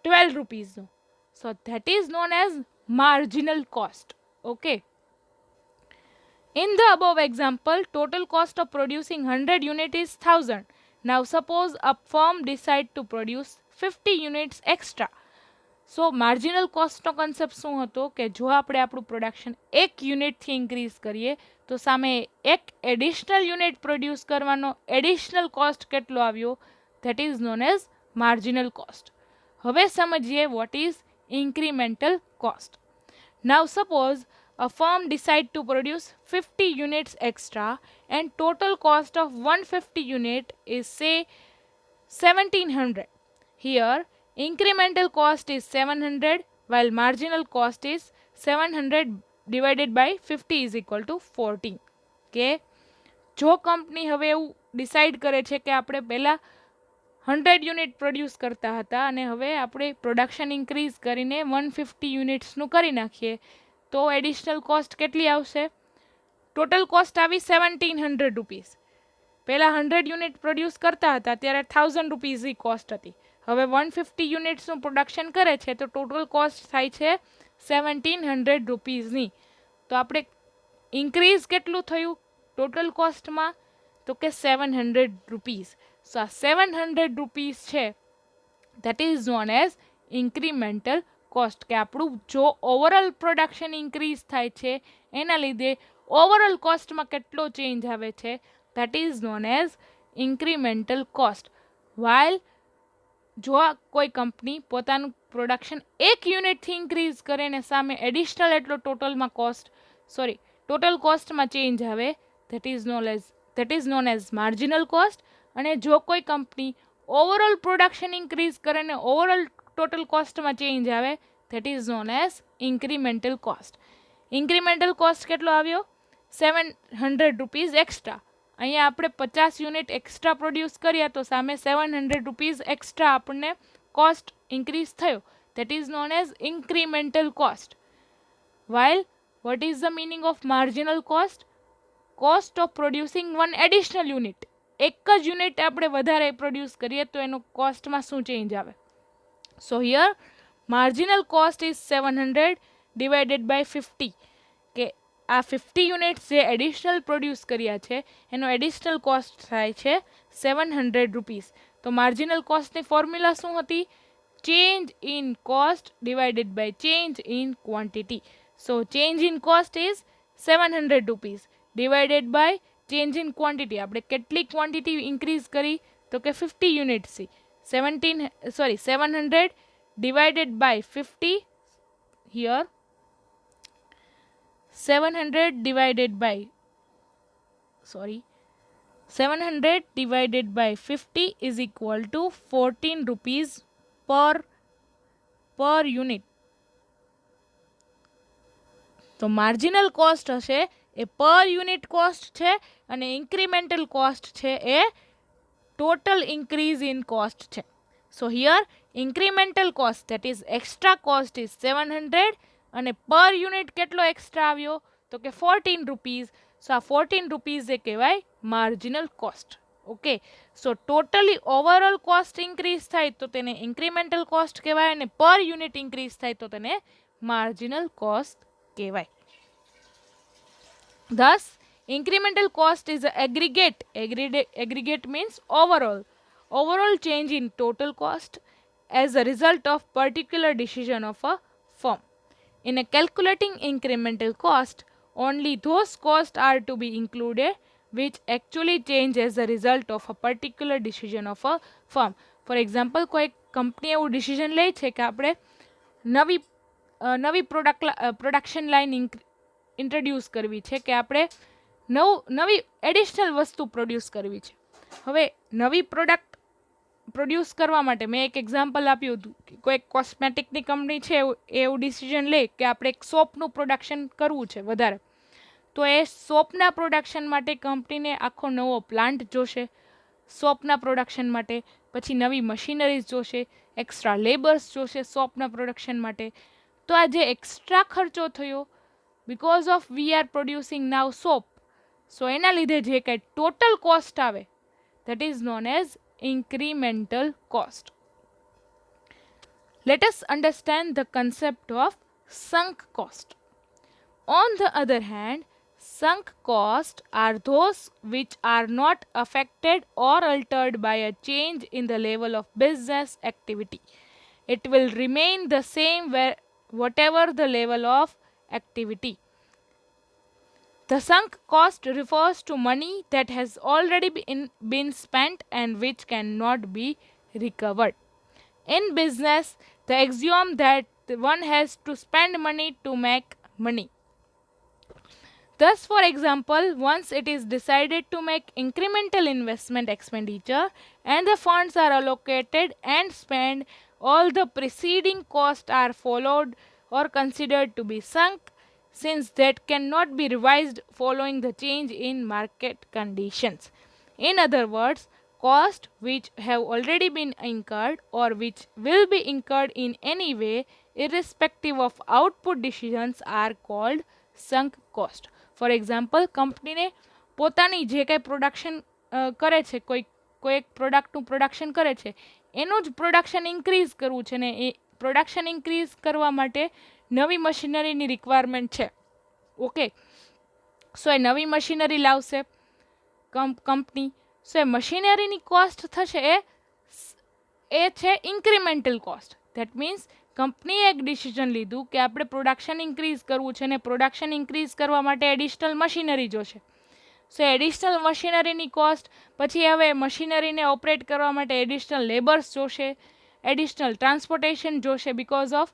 12 રૂપીઝનો. So that is known as marginal cost. Okay. In the above example, total cost of producing 100 unit is 1000. Now suppose a firm decide to produce 50 units extra. So marginal કોસ્ટનો concept શું હતો કે જો આપણે આપણું પ્રોડક્શન 1 યુનિટથી increase કરીએ તો સામે એક એડિશનલ યુનિટ પ્રોડ્યુસ કરવાનો એડિશનલ કોસ્ટ કેટલો આવ્યો, that is known as marginal cost. હવે સમજીએ what is incremental cost. Now suppose a firm decide to produce 50 units extra and total cost of 150 unit is say 1700. Here incremental cost is 700 while marginal cost is 700 divided by 50 is equal to 14. કે જો company હવે એવું decide કરે છે કે આપણે પહેલાં 100 unit produce કરતા હતા અને હવે આપણે પ્રોડક્શન ઇન્ક્રીઝ કરીને 150 યુનિટ્સનું કરી નાખીએ તો એડિશનલ કોસ્ટ કેટલી આવશે, ટોટલ કોસ્ટ આવી 1700 રૂપીઝ. પહેલાં 100 યુનિટ પ્રોડ્યુસ કરતા હતા ત્યારે 1000 રૂપીઝની કોસ્ટ હતી, હવે 150 યુનિટ્સનું પ્રોડક્શન કરે છે તો ટોટલ કોસ્ટ થાય છે 1700 રૂપીઝની. તો આપણે ઇન્ક્રીઝ કેટલું થયું ટોટલ કોસ્ટમાં, તો કે 700 રૂપીઝ. સો આ 700 રૂપીઝ છે that is known as incremental cost. કે આપણું જો ઓવરઓલ પ્રોડક્શન ઇન્ક્રીઝ થાય છે એના લીધે ઓવરઓલ કોસ્ટમાં કેટલો ચેન્જ આવે છે, that is known as incremental cost. While જો કોઈ કંપની પોતાનું પ્રોડક્શન 1 યુનિટથી ઇન્ક્રીઝ કરે ને સામે એડિશનલ એટલો ટોટલ કોસ્ટમાં ચેન્જ આવે, that is known as marginal cost. અને જો કોઈ કંપની ઓવરઓલ પ્રોડક્શન ઇન્ક્રીઝ કરે ને ઓવરઓલ ટોટલ કોસ્ટમાં ચેન્જ આવે, that is known as incremental cost. Incremental cost કેટલો આવ્યો, 700 રૂપીઝ એક્સ્ટ્રા. અહીંયા આપણે 50 યુનિટ એક્સ્ટ્રા પ્રોડ્યુસ કર્યા તો સામે 700 રૂપીઝ એક્સ્ટ્રા આપણને કોસ્ટ ઇન્ક્રીઝ થયો, that is known as incremental cost. While vote is the meaning of marginal cost, cost of producing one additional unit. એક જ યુનિટ આપણે વધારે પ્રોડ્યુસ કરીએ તો એનો કોસ્ટમાં શું ચેન્જ આવે. So here marginal cost is 700 divided by 50. કે આ 50 યુનિટ્સ જે એડિશનલ પ્રોડ્યુસ કર્યા છે એનો એડિશનલ કોસ્ટ થાય છે 700 રૂપીઝ. તો માર્જિનલ કોસ્ટની ફોર્મ્યુલા શું હતી, change in cost divided by change in quantity. So change in cost is 700 rupees divided by change in quantity. આપણે કેટલી ક્વોન્ટિટી ઇન્ક્રીઝ કરી તો કે 50 યુનિટ્સથી 700 divided by 50. Here 700 divided by 50 is equal to 14 rupees per unit. તો marginal cost હશે એ પર unit cost છે અને ઇન્ક્રીમેન્ટલ કોસ્ટ છે એ ટોટલ ઇન્ક્રીઝ ઇન કોસ્ટ છે. સો here incremental cost that is extra cost is 700 અને પર યુનિટ કેટલો એક્સ્ટ્રા આવ્યો તો કે 14 રૂપીઝ. સો આ 14 રૂપીઝ એ કહેવાય માર્જિનલ કોસ્ટ. ઓકે, સો ટોટલી ઓવરઓલ કોસ્ટ ઇન્ક્રીઝ થાય તો તેને ઇન્ક્રીમેન્ટલ કોસ્ટ કહેવાય, અને પર યુનિટ ઇન્ક્રીઝ થાય તો તેને માર્જિનલ કોસ્ટ કહેવાય. Thus, incremental cost is an aggregate. Aggregate means overall. Overall change in total cost as a result of particular decision of a firm. In a calculating incremental cost, only those costs are to be included which actually change as a result of a particular decision of a firm. For example, કોઈ company એવું decision લે છે કે આપણે નવી production line introduce કરવી છે, કે આપણે નવી એડિશનલ વસ્તુ પ્રોડ્યુસ કરવી છે. હવે નવી પ્રોડક્ટ પ્રોડ્યુસ કરવા માટે મેં એક એક્ઝામ્પલ આપ્યું હતું કે કોઈ કોસ્મેટિકની કંપની છે એવું ડિસિઝન લે કે આપણે એક સોપનું પ્રોડક્શન કરવું છે વધારે, તો એ સોપના પ્રોડક્શન માટે કંપનીને આખો નવો પ્લાન્ટ જોશે. સોપના પ્રોડક્શન માટે પછી નવી મશીનરીઝ જોશે, એક્સ્ટ્રા લેબર્સ જોશે સોપના પ્રોડક્શન માટે. તો આ જે એક્સ્ટ્રા ખર્ચો થયો because of we are producing now soap, so એના લીધે જે કંઈ ટોટલ કોસ્ટ આવે that is known as incremental cost. Let us understand the concept of sunk cost. On the other hand, sunk costs are those which are not affected or altered by a change in the level of business activity. It will remain the same whatever the level of activity. The sunk cost refers to money that has already been spent and which cannot be recovered. In business, the axiom that one has to spend money to make money. Thus, for example, once it is decided to make incremental investment expenditure and the funds are allocated and spent, all the preceding costs are followed or considered to be sunk, since that cannot be revised following the change in market conditions. In other words, costs which have already been incurred or which will be incurred in any way, irrespective of output decisions, are called sunk cost. For example, કંપનીને પોતાની જે કંઈ production કરે છે, કોઈ એક પ્રોડક્ટનું production કરે છે, એનું જ પ્રોડક્શન ઇન્ક્રીઝ કરવું છે, ને એ પ્રોડક્શન ઇન્ક્રીઝ કરવા માટે નવી મશીનરીની રિક્વાયરમેન્ટ છે. ઓકે, સો એ નવી મશીનરી લાવશે કંપની. સો એ મશીનરીની કોસ્ટ થશે એ છે ઇન્ક્રીમેન્ટલ કોસ્ટ. ધેટ મીન્સ કંપનીએ એક ડિસિઝન લીધું કે આપણે પ્રોડક્શન ઇન્ક્રીઝ કરવું છે, ને પ્રોડક્શન ઇન્ક્રીઝ કરવા માટે એડિશનલ મશીનરી જોશે. સો એડિશનલ મશીનરીની કોસ્ટ, પછી હવે મશીનરીને ઓપરેટ કરવા માટે એડિશનલ લેબર્સ જોશે, એડિશનલ ટ્રાન્સપોર્ટેશન જોશે. બિકોઝ ઓફ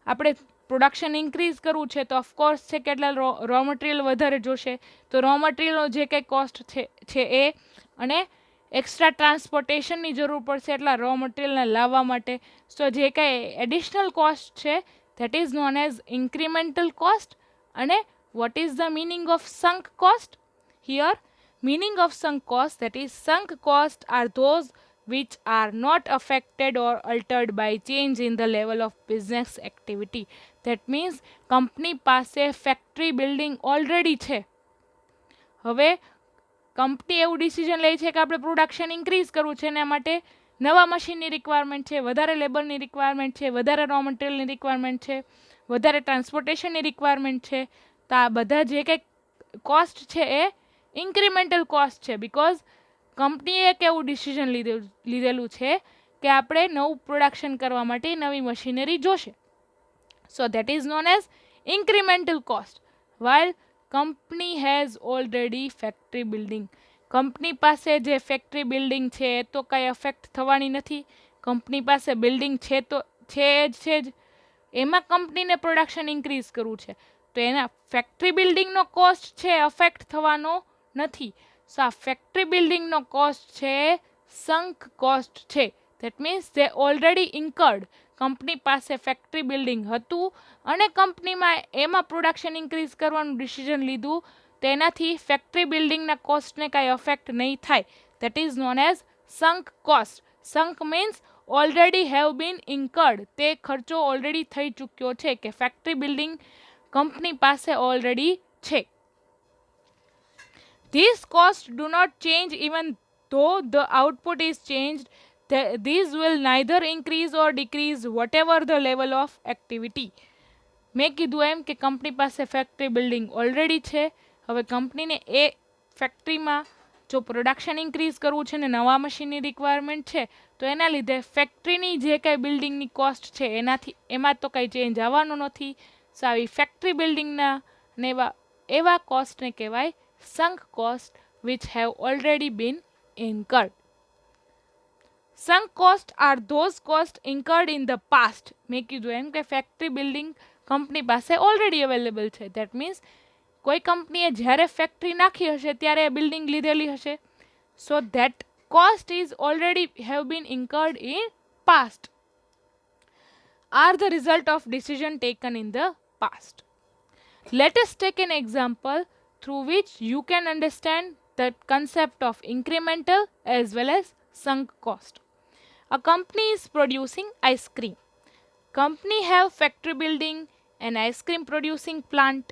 આપણે પ્રોડક્શન ઇન્ક્રીઝ કરવું છે તો ઓફકોર્સ છે કેટલા રો મટીરિયલ વધારે જોશે, તો રો મટીરિયલનો જે કંઈ કોસ્ટ છે એ, અને એક્સ્ટ્રા ટ્રાન્સપોર્ટેશનની જરૂર પડશે એટલા રો મટીરિયલને લાવવા માટે. સો જે કંઈ એડિશનલ કોસ્ટ છે that is known as incremental cost. અને what is the meaning of sunk cost? Here meaning of sunk cost, that is sunk costs are those which are not affected or altered by change in the level of business activity. That means company પાસે factory building already છે. હવે company એવું decision લે છે કે આપણે production increase કરવું છે, એના માટે નવા મશીનની રિક્વાયરમેન્ટ છે, વધારે લેબરની રિક્વાયરમેન્ટ છે, વધારે રો મટીરિયલની રિક્વાયરમેન્ટ છે, વધારે ટ્રાન્સપોર્ટેશનની રિક્વાયરમેન્ટ છે. તો આ બધા જે કંઈ કોસ્ટ છે એ ઇન્ક્રીમેન્ટલ કોસ્ટ છે. બિકોઝ કંપનીએ એક એવું ડિસિઝન લીધેલું છે કે આપણે નવું પ્રોડક્શન કરવા માટે નવી મશીનરી જોશે. સો that is known as incremental cost. While company has already factory building, company પાસે જે ફેક્ટરી બિલ્ડિંગ છે એ તો કાંઈ અફેક્ટ થવાની નથી. કંપની પાસે બિલ્ડિંગ છે તો છે જ, એમાં કંપનીને પ્રોડક્શન ઇન્ક્રીઝ કરવું છે તો એના ફેક્ટરી બિલ્ડિંગનો કોસ્ટ છે અફેક્ટ થવાનો નથી. સો આ ફેક્ટરી બિલ્ડિંગનો કોસ્ટ છે સંક કોસ્ટ છે. That means they already incurred. Company પાસે ફેક્ટરી બિલ્ડિંગ હતું અને કંપનીમાં એમાં પ્રોડક્શન ઇન્ક્રીઝ કરવાનું ડિસિઝન લીધું, તેનાથી ફેક્ટરી બિલ્ડિંગના કોસ્ટને કાંઈ અફેક્ટ નહીં થાય. That is known as sunk cost. Sunk means already have been incurred, તે ખર્ચો ઓલરેડી થઈ ચૂક્યો છે, કે ફેક્ટરી બિલ્ડિંગ કંપની પાસે ઓલરેડી છે. These costs do not change even though the output is changed. These will neither increase or decrease whatever the level of activity. મેં કીધું એમ કે કંપની પાસે ફેક્ટરી બિલ્ડિંગ ઓલરેડી છે. હવે કંપનીને એ ફેક્ટરીમાં જો પ્રોડક્શન ઇન્ક્રીઝ કરવું છે ને નવા મશીનની રિક્વાયરમેન્ટ છે તો એના લીધે ફેક્ટરીની જે કાંઈ બિલ્ડિંગની કોસ્ટ છે એમાં તો કંઈ ચેન્જ આવવાનો નથી. સો આવી ફેક્ટરી બિલ્ડિંગના ને એવા કોસ્ટને કહેવાય sunk cost which have already been incurred. Sunk costs are those costs incurred in the past. મેં કીધું એમ કે ફેક્ટરી બિલ્ડિંગ કંપની પાસે ઓલરેડી અવેલેબલ છે. દેટ મીન્સ કોઈ કંપનીએ જ્યારે ફેક્ટરી નાખી હશે ત્યારે બિલ્ડિંગ લીધેલી હશે. So that cost is already have been incurred in past are the result of decision taken in the past. Let us take an example through which you can understand the concept of incremental as well as sunk cost. A company is producing ice cream. Company have factory building and ice cream producing plant.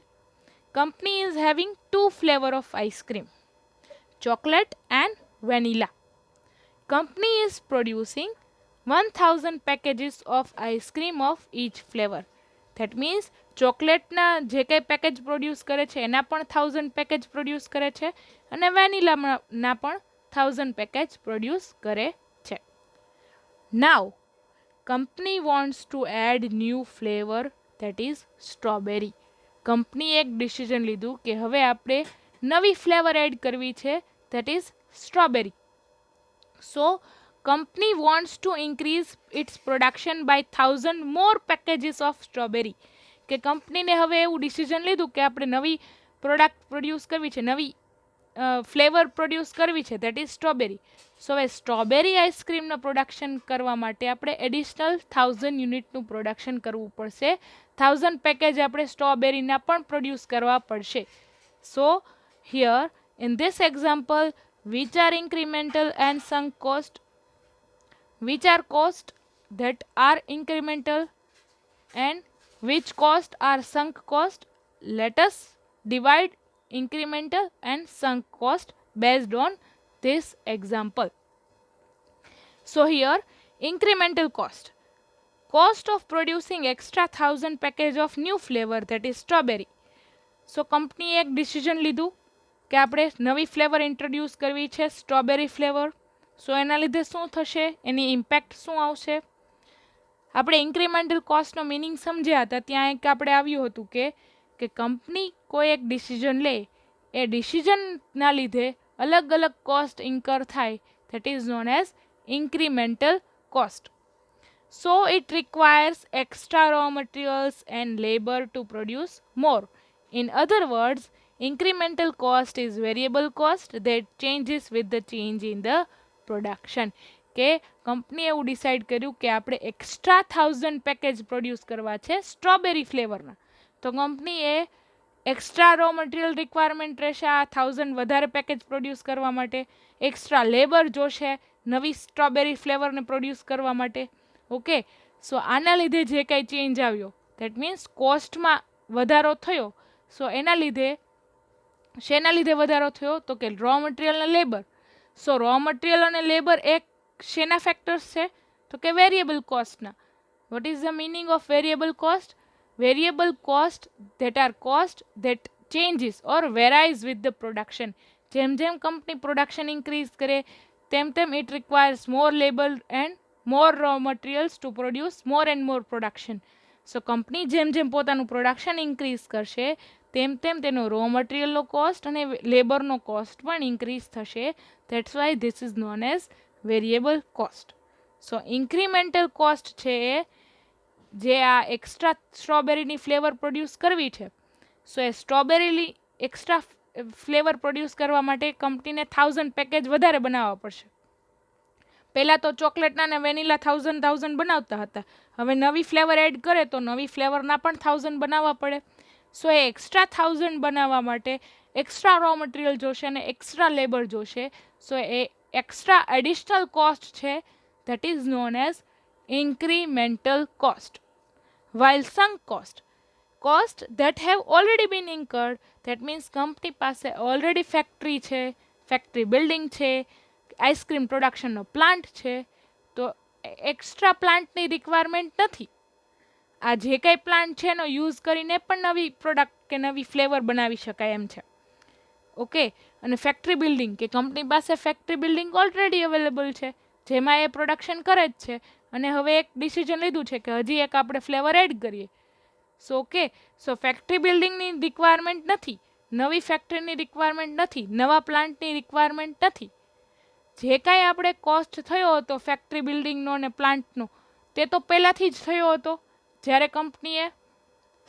Company is having 2 flavor of ice cream, chocolate and vanilla. Company is producing 1000 packages of ice cream of each flavor. That means ચોકલેટના જે કંઈ package produce કરે છે એના પણ 1000 package produce કરે છે અને વેનીલાના પણ 1000 પેકેજ પ્રોડ્યુસ કરે છે. Now company wants to add new flavour that is strawberry. કંપનીએ એક ડિસિઝન લીધું કે હવે આપણે નવી ફ્લેવર એડ કરવી છે that is strawberry. So company wants to increase its production by 1000 more packages of strawberry. કે કંપનીને હવે એવું ડિસિઝન લીધું કે આપણે નવી પ્રોડક્ટ પ્રોડ્યુસ કરવી છે, નવી ફ્લેવર પ્રોડ્યુસ કરવી છે દેટ ઇઝ સ્ટ્રોબેરી. સો હવે સ્ટ્રોબેરી આઈસ્ક્રીમનું પ્રોડક્શન કરવા માટે આપણે એડિશનલ 1000 યુનિટનું પ્રોડક્શન કરવું પડશે. 1000 પેકેજ આપણે સ્ટ્રોબેરીના પણ પ્રોડ્યુસ કરવા પડશે. સો here in this example which are incremental and sunk cost, which are cost that are incremental and which cost are sunk cost. Let us divide incremental and sunk cost based on this example. So here incremental cost of producing extra 1000 package of new flavor that is strawberry. So કંપનીએ એક decision લીધું કે આપણે નવી flavour introduce કરવી છે strawberry flavour. સો એના લીધે શું થશે, એની ઇમ્પેક્ટ શું આવશે. આપણે ઇન્ક્રીમેન્ટલ કોસ્ટનો મિનિંગ સમજ્યા હતા ત્યાં એક આપણે આવ્યું હતું કે કંપની કોઈ એક ડિસિઝન લે એ ડિસિઝનના લીધે અલગ અલગ કોસ્ટ ઇન્કર થાય that is known as incremental cost. So it requires extra raw materials and labour to produce more. In other words incremental cost is variable cost that changes with the change in the production. કે કંપનીએ એવું decide કર્યું કે આપણે extra 1000 package produce કરવા છે strawberry ફ્લેવરના, તો કંપનીએ એક્સ્ટ્રા રો મટીરિયલ રિક્વાયરમેન્ટ રહેશે આ 1000 વધારે પેકેજ પ્રોડ્યુસ કરવા માટે, એક્સ્ટ્રા લેબર જોશે નવી સ્ટ્રોબેરી ફ્લેવરને પ્રોડ્યુસ કરવા માટે. ઓકે, સો આના લીધે જે કાંઈ ચેન્જ આવ્યો દેટ મીન્સ કોસ્ટમાં વધારો થયો. સો એના લીધે શેના લીધે વધારો થયો તો કે રો મટીરિયલ અને લેબર. સો રો મટીરિયલ અને લેબર એક શેના ફેક્ટર્સ છે તો કે વેરિયેબલ કોસ્ટના. What is the meaning of variable cost? Variable cost that are cost that changes or varies with the production. જેમ જેમ કંપની પ્રોડક્શન ઇન્ક્રીઝ કરે તેમ તેમ it requires more labour and more raw materials to produce more and more production. So company જેમ જેમ પોતાનું production increase કરશે તેમ તેમ તેનો રો મટીરિયલનો કોસ્ટ અને લેબરનો કોસ્ટ પણ ઇન્ક્રીઝ થશે. That's why this is known as variable cost. So incremental cost છે એ જે આ એક્સ્ટ્રા સ્ટ્રોબેરીની ફ્લેવર પ્રોડ્યુસ કરવી છે, સો એ સ્ટ્રોબેરીની એક્સ્ટ્રા ફ્લેવર પ્રોડ્યુસ કરવા માટે કંપનીને 1000 પેકેજ વધારે બનાવવા પડશે. પહેલાં તો ચોકલેટના ને વેનીલા 1000 બનાવતા હતા, હવે નવી ફ્લેવર એડ કરે તો નવી ફ્લેવરના પણ 1000 બનાવવા પડે. સો એ એક્સ્ટ્રા 1000 બનાવવા માટે એક્સ્ટ્રા રો મટીરિયલ જોશે અને એક્સ્ટ્રા લેબર જોશે. સો એ એક્સ્ટ્રા એડિશનલ કોસ્ટ છે that is known as incremental cost. While sunk cost, cost that have already been incurred. That means company પાસે ઓલરેડી ફેક્ટરી છે, ફેક્ટરી બિલ્ડિંગ છે, ice cream પ્રોડક્શનનો plant છે, તો extra પ્લાન્ટની રિક્વાયરમેન્ટ નથી. આ જે કંઈ પ્લાન્ટ છે એનો યુઝ કરીને પણ નવી પ્રોડક્ટ કે નવી ફ્લેવર બનાવી શકાય એમ છે. ઓકે, અને ફેક્ટરી બિલ્ડિંગ કે કંપની પાસે ફેક્ટરી બિલ્ડિંગ ઓલરેડી અવેલેબલ છે જેમાં એ પ્રોડક્શન કરે જ છે, અને હવે એક ડિસિઝન લીધું છે કે હજી એક આપણે ફ્લેવર એડ કરીએ. So okay, so factory બિલ્ડિંગની requirement નથી, નવી ફેક્ટરીની રિક્વાયરમેન્ટ નથી, નવા પ્લાન્ટની રિક્વાયરમેન્ટ નથી. જે કાંઈ આપણે કોસ્ટ થયો હતો ફેક્ટરી બિલ્ડિંગનો અને પ્લાન્ટનો, તે તો પહેલાંથી જ થયો હતો જ્યારે કંપનીએ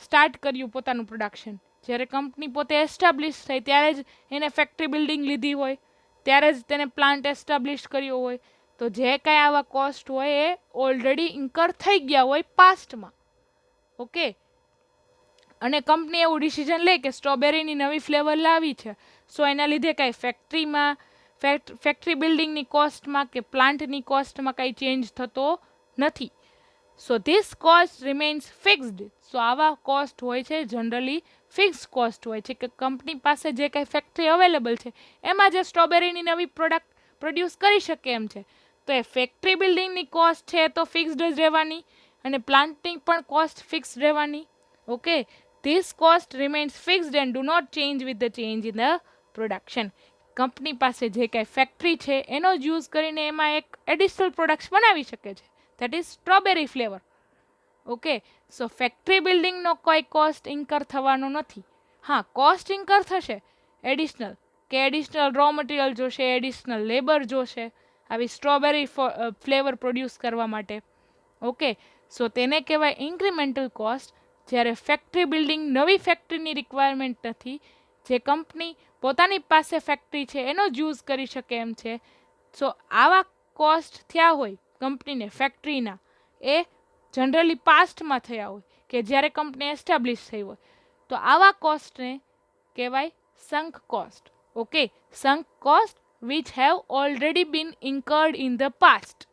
સ્ટાર્ટ કર્યું પોતાનું પ્રોડક્શન. જ્યારે કંપની પોતે એસ્ટાબ્લિશ થઈ ત્યારે જ એને ફેક્ટરી બિલ્ડિંગ લીધી હોય, ત્યારે જ તેને પ્લાન્ટ એસ્ટાબ્લિશ કર્યો હોય. તો જે કાંઈ આવા કોસ્ટ હોય એ ઓલરેડી ઇન્કર થઈ ગયા હોય પાસ્ટમાં. ઓકે, અને કંપની એવું ડિસિઝન લે કે સ્ટ્રોબેરીની નવી ફ્લેવર લાવી છે, સો એના લીધે કાંઈ ફેક્ટરી બિલ્ડિંગની કોસ્ટમાં કે પ્લાન્ટની કોસ્ટમાં કાંઈ ચેન્જ થતો નથી. So this cost remains fixed. So આવા કોસ્ટ હોય છે જનરલી ફિક્સ કોસ્ટ હોય છે કે કંપની પાસે જે કાંઈ ફેક્ટરી અવેલેબલ છે એમાં જે સ્ટ્રોબેરીની નવી પ્રોડક્ટ પ્રોડ્યુસ કરી શકે એમ છે, તો એ ફેક્ટરી બિલ્ડિંગની કોસ્ટ છે તો ફિક્સ્ડ જ રહેવાની, અને પ્લાન્ટની પણ કોસ્ટ ફિક્સ રહેવાની. Okay, this cost remains fixed and do not change with the change in the production. Company પાસે જે કાંઈ ફેક્ટરી છે એનો જ યુઝ કરીને એમાં એક એડિશનલ પ્રોડક્ટ્સ બનાવી શકે છે, that is strawberry flavour. Okay, so factory બિલ્ડિંગનો કોઈ કોસ્ટ ઇન્કર થવાનો નથી. હા, કોસ્ટ ઇન્કર થશે એડિશનલ, કે એડિશનલ રો મટીરિયલ જોશે, એડિશનલ લેબર જોશે આવી સ્ટ્રોબેરી ફ્લેવર પ્રોડ્યુસ કરવા માટે. ઓકે, સો તેને કહેવાય ઇન્ક્રીમેન્ટલ કોસ્ટ. જ્યારે ફેક્ટરી બિલ્ડિંગ નવી ફેક્ટરીની રિક્વાયરમેન્ટ નથી, જે કંપની પોતાની પાસે ફેક્ટરી છે એનો જ યુઝ કરી શકે એમ છે. સો આવા કોસ્ટ થયા હોય કંપનીને ફેક્ટરીના, એ જનરલી પાસ્ટમાં થયા હોય કે જ્યારે કંપની એસ્ટાબ્લિશ થઈ હોય, તો આવા કોસ્ટને કહેવાય sunk cost. Okay, sunk cost which have already been incurred in the past,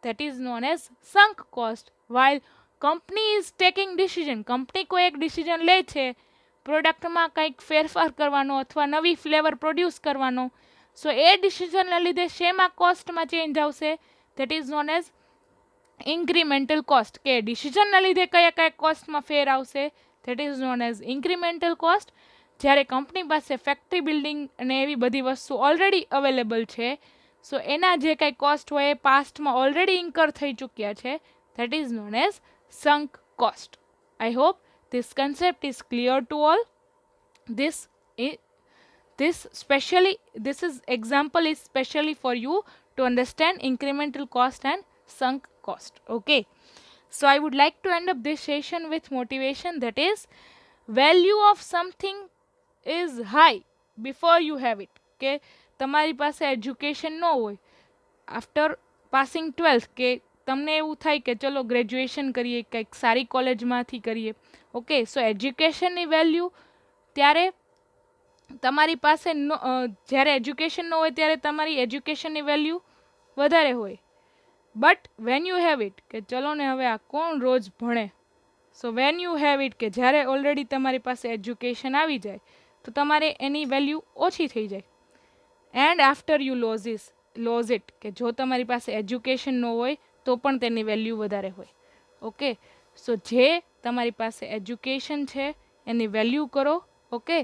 that is known as sunk cost. While company is taking decision, company કોઈ એક ડિસિઝન લે છે પ્રોડક્ટમાં કંઈક ફેરફાર કરવાનો અથવા નવી ફ્લેવર પ્રોડ્યુસ કરવાનો, સો એ ડિસિઝનના લીધે શેમાં કોસ્ટમાં ચેન્જ આવશે, that is known as incremental cost. કે ડિસિઝનના લીધે કયા કયા કોસ્ટમાં ફેર આવશે, that is known as incremental cost. જ્યારે કંપની પાસે ફેક્ટરી બિલ્ડિંગ અને એવી બધી વસ્તુ ઓલરેડી અવેલેબલ છે, સો એના જે કાંઈ કોસ્ટ હોય એ પાસ્ટમાં ઓલરેડી ઇન્કર થઈ ચૂક્યા છે, that is known as sunk cost. I hope this concept is clear to all. This example is specially for you to understand incremental cost and sunk cost. Okay, so I would like to end up this session with motivation, that is, value of something is high before you have it. કે તમારી પાસે education ન હોય, after passing 12th કે તમને એવું થાય કે ચલો ગ્રેજ્યુએશન કરીએ, કંઈક સારી કોલેજમાંથી કરીએ. ઓકે, સો એજ્યુકેશનની વેલ્યુ ત્યારે તમારી પાસે જ્યારે એજ્યુકેશન ન હોય ત્યારે તમારી એજ્યુકેશનની વેલ્યુ વધારે હોય. But when you have it, કે ચલો ને હવે આ કોણ રોજ ભણે, so when you have it, કે જ્યારે ઓલરેડી તમારી પાસે એજ્યુકેશન આવી જાય તો તમારે એની વેલ્યુ ઓછી થઈ જાય. And after you lose it, કે જો તમારી પાસે એજ્યુકેશન ન હોય તો પણ તેની વેલ્યુ વધારે હોય. ઓકે, સો જે તમારી પાસે એજ્યુકેશન છે એની વેલ્યુ કરો. Okay,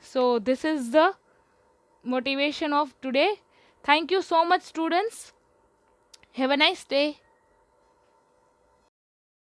so this is the motivation of today. Thank you so much, students. Have a nice day.